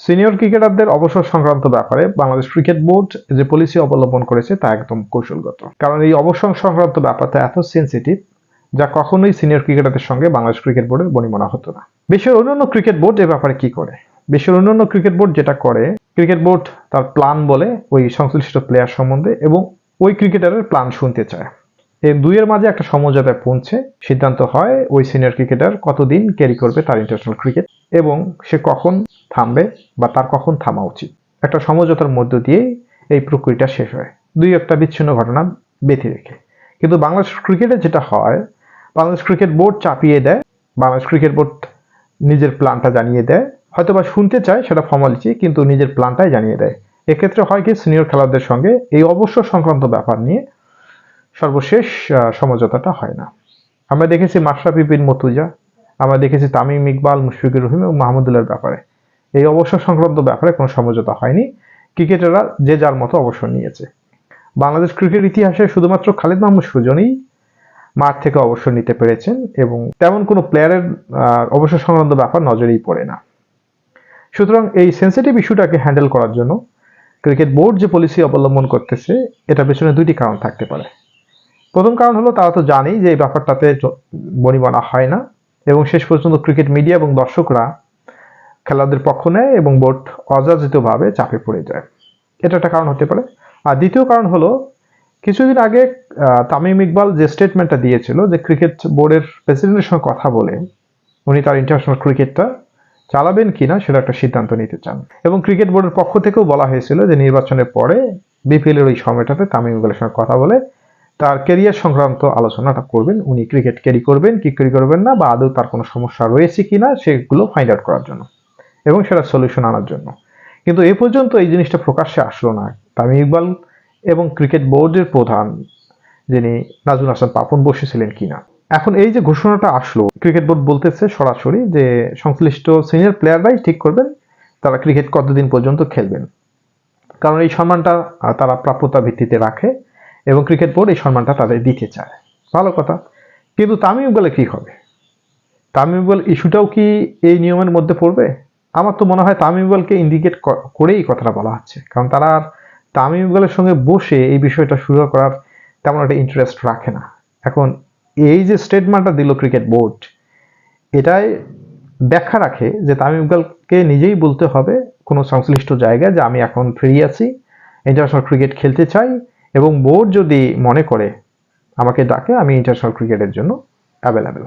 Senior ক্রিকেটারদের অবসর সংক্রান্ত ব্যাপারে বাংলাদেশ ক্রিকেট বোর্ড যে পলিসি অবলম্বন করেছে তা একদম কৌশলগত, কারণ এই অবসর সংক্রান্ত ব্যাপারটা এত সেন্সিটিভ যা কখনোই সিনিয়র ক্রিকেটারদের সঙ্গে বাংলাদেশ ক্রিকেট বোর্ডের বনিবনা হতো না। বিশ্বের অন্যান্য ক্রিকেট বোর্ড এ ব্যাপারে কি করে? বিশ্বের অন্যান্য ক্রিকেট বোর্ড যেটা করে, ক্রিকেট বোর্ড তার প্ল্যান বলে ওই সংশ্লিষ্ট প্লেয়ার সম্বন্ধে এবং ওই ক্রিকেটারের প্ল্যান শুনতে চায়। এই দুইয়ের মাঝে একটা সমঝোতায় পৌঁছে সিদ্ধান্ত হয় ওই সিনিয়র ক্রিকেটার কতদিন ক্যারি করবে তার ইন্টারন্যাশনাল ক্রিকেট এবং সে কখন থামবে বা তার কখন থামা উচিত। একটা সমঝোতার মধ্য দিয়েই এই প্রক্রিয়াটা শেষ হয়, দুই একটা বিচ্ছিন্ন ঘটনা বেঁধে রেখে। কিন্তু বাংলাদেশ ক্রিকেটে যেটা হয়, বাংলাদেশ ক্রিকেট বোর্ড চাপিয়ে দেয়, বাংলাদেশ ক্রিকেট বোর্ড নিজের প্ল্যানটা জানিয়ে দেয়, হয়তো বা শুনতে চায় সেটা ফর্মালিটি, কিন্তু নিজের প্ল্যানটাই জানিয়ে দেয়। এক্ষেত্রে হয় কি, সিনিয়র খেলোয়াড়দের সঙ্গে এই অবসর সংক্রান্ত ব্যাপার নিয়ে সর্বশেষ সমঝোতাটা হয় না। আমরা দেখেছি মাশরাফি বিন মর্তুজা, আমরা দেখেছি তামিম ইকবাল, মুশফিকুর রহিম এবং মাহমুদুল্লাহর ব্যাপারে এই অবসর সংক্রান্ত ব্যাপারে কোনো সমঝোতা হয়নি। ক্রিকেটাররা যে যার মতো অবসর নিয়েছে। বাংলাদেশ ক্রিকেট ইতিহাসে শুধুমাত্র খালিদ মাহমুদ সুজনই মাঠ থেকে অবসর নিতে পেরেছেন এবং তেমন কোনো প্লেয়ারের অবসর সংক্রান্ত ব্যাপার নজরেই পড়ে না। সুতরাং এই সেন্সিটিভ ইস্যুটাকে হ্যান্ডেল করার জন্য ক্রিকেট বোর্ড যে পলিসি অবলম্বন করতেছে, এটা পেছনে দুইটি কারণ থাকতে পারে। প্রথম কারণ হলো, তারা তো জানেই যে এই ব্যাপারটাতে বনিবনা হয় না এবং শেষ পর্যন্ত ক্রিকেট মিডিয়া এবং দর্শকরা খেলোয়াড়দের পক্ষ নেয় এবং বোর্ড অযাচিতভাবে চাপে পড়ে যায়। এটা একটা কারণ হতে পারে। আর দ্বিতীয় কারণ হলো, কিছুদিন আগে তামিম ইকবাল যে স্টেটমেন্টটা দিয়েছিল যে ক্রিকেট বোর্ডের প্রেসিডেন্টের সঙ্গে কথা বলে উনি তার ইন্টারন্যাশনাল ক্রিকেটটা চালাবেন কিনা সেটা একটা সিদ্ধান্ত নিতে চান। এবং ক্রিকেট বোর্ডের পক্ষ থেকেও বলা হয়েছিল যে নির্বাচনের পরে বিপিএল এর ওই সময়টাতে তামিম ইকবালের সঙ্গে কথা বলে তার ক্যারিয়ার সংক্রান্ত আলোচনাটা করবেন, উনি ক্রিকেট ক্যারি করবেন কি ক্যারি করবেন না, বা আদৌ তার কোনো সমস্যা রয়েছে কিনা সেগুলো ফাইন্ড আউট করার জন্য এবং সেটা সলিউশন আনার জন্য। কিন্তু এ পর্যন্ত এই জিনিসটা প্রকাশ্যে আসলো না। তামিম ইকবাল এবং ক্রিকেট বোর্ডের প্রধান যিনি নাজমুল হাসান পাপন বসেছিলেন কিনা। এখন এই যে ঘোষণাটা আসলো, ক্রিকেট বোর্ড বলতেছে সরাসরি যে সংশ্লিষ্ট সিনিয়র প্লেয়াররাই ঠিক করবেন তারা ক্রিকেট কতদিন পর্যন্ত খেলবেন, কারণ এই সম্মানটা তারা প্রাপ্যতা ভিত্তিতে রাখে এবং ক্রিকেট বোর্ড এই সম্মানটা তাদের দিতে চায়। ভালো কথা, কিন্তু তামিম ইকবালে কি হবে? তামিম ইকবাল ইস্যুটাও কি এই নিয়মের মধ্যে পড়বে? আমার তো মনে হয় তামিম ইকবালকে ইন্ডিকেট করেই কথাটা বলা হচ্ছে, কারণ তারা আর তামিম ইকবালের সঙ্গে বসে এই বিষয়টা শুরু করার তেমন একটা ইন্টারেস্ট রাখে না। এখন এই যে স্টেটমেন্টটা দিল ক্রিকেট বোর্ড, এটাই ব্যাখ্যা রাখে যে তামিম ইকবালকে নিজেই বলতে হবে কোনো সংশ্লিষ্ট জায়গায় যে আমি এখন ফ্রি আছি, ইন্টারন্যাশনাল ক্রিকেট খেলতে চাই এবং বোর্ড যদি মনে করে আমাকে ডাকে আমি ইন্টারন্যাশনাল ক্রিকেটের জন্য অ্যাভেলেবেল।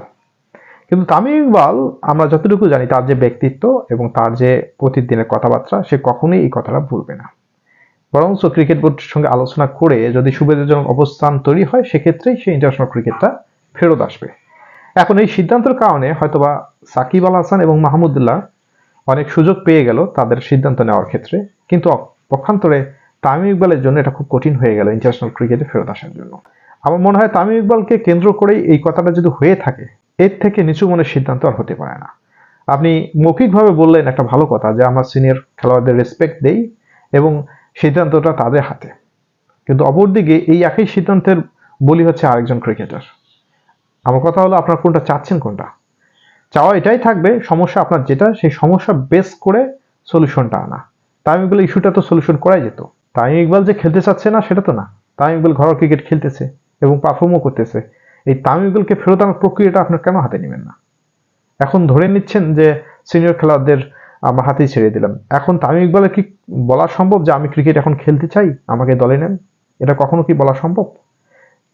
কিন্তু তামিম ইকবাল, আমরা যতটুকু জানি, তার যে ব্যক্তিত্ব এবং তার যে প্রতিদিনের কথাবার্তা, সে কখনোই এই কথাটা ভুলবে না। বরঞ্চ ক্রিকেট বোর্ডের সঙ্গে আলোচনা করে যদি সুবিধাজনক অবস্থান তৈরি হয়, সেক্ষেত্রেই সে ইন্টারন্যাশনাল ক্রিকেটটা ফেরত আসবে। এখন এই সিদ্ধান্তের কারণে হয়তোবা সাকিব আল হাসান এবং মাহমুদুল্লাহ অনেক সুযোগ পেয়ে গেল তাদের সিদ্ধান্ত নেওয়ার ক্ষেত্রে, কিন্তু পক্ষান্তরে তামিম ইকবালের জন্য এটা খুব কঠিন হয়ে গেল ইন্টারন্যাশনাল ক্রিকেটে ফেরত আসার জন্য। আমার মনে হয় তামিম ইকবালকে কেন্দ্র করেই এই কথাটা যদি হয়ে থাকে, এর থেকে নিচু মনের সিদ্ধান্ত আর হতে পারে না। আপনি মৌখিকভাবে বললেন একটা ভালো কথা যে আমরা সিনিয়র খেলোয়াড়দের রেসপেক্ট দেই এবং সিদ্ধান্তটা তাদের হাতে, কিন্তু অপরদিকে এই একই সিদ্ধান্তের বলি হচ্ছে আরেকজন ক্রিকেটার। আমার কথা হলো, আপনার কোনটা চাচ্ছেন? কোনটা চাওয়া এটাই থাকবে, সমস্যা আপনার যেটা, সেই সমস্যা বেস করে সলিউশনটা আনা। তামিম ইকবাল ইস্যুটা তো সলিউশন করাই যেত। তামিম ইকবাল যে খেলতে চাচ্ছে না সেটা তো না, তামিম ইকবাল ঘরোয়া ক্রিকেট খেলতেছে এবং পারফর্মও করতেছে। এই তামিম ইকবালকে ফেরত আনার প্রক্রিয়াটা আপনার কেন হাতে নেবেন না? এখন ধরে নিচ্ছেন যে সিনিয়র খেলোয়াড়দের আমরা হাতেই ছেড়ে দিলাম। এখন তামিম ইকবালের কি বলা সম্ভব যে আমি ক্রিকেট এখন খেলতে চাই, আমাকে দলে নেন? এটা কখনো কি বলা সম্ভব?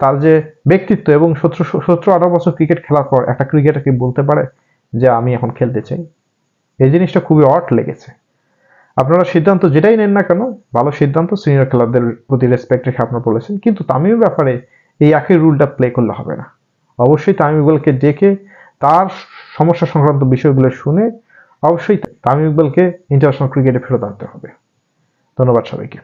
তার যে ব্যক্তিত্ব এবং 17-18 বছর ক্রিকেট খেলার পর একটা ক্রিকেটার কি বলতে পারে যে আমি এখন খেলতে চাই? এই জিনিসটা খুবই অড লেগেছে। আপনারা সিদ্ধান্ত যেটাই নেন না কেন, ভালো সিদ্ধান্ত, সিনিয়র খেলোয়াড়দের প্রতি রেসপেক্ট রেখে আপনারা বলেছেন, কিন্তু তামিমের ব্যাপারে এই একই রুলটা প্লে করলে হবে না। অবশ্যই তামিম ইকবালকে ডেকে তার সমস্যা সংক্রান্ত বিষয়গুলো শুনে অবশ্যই তামিম ইকবালকে ইন্টারন্যাশনাল ক্রিকেটে ফেরত আনতে হবে। ধন্যবাদ সবাইকে।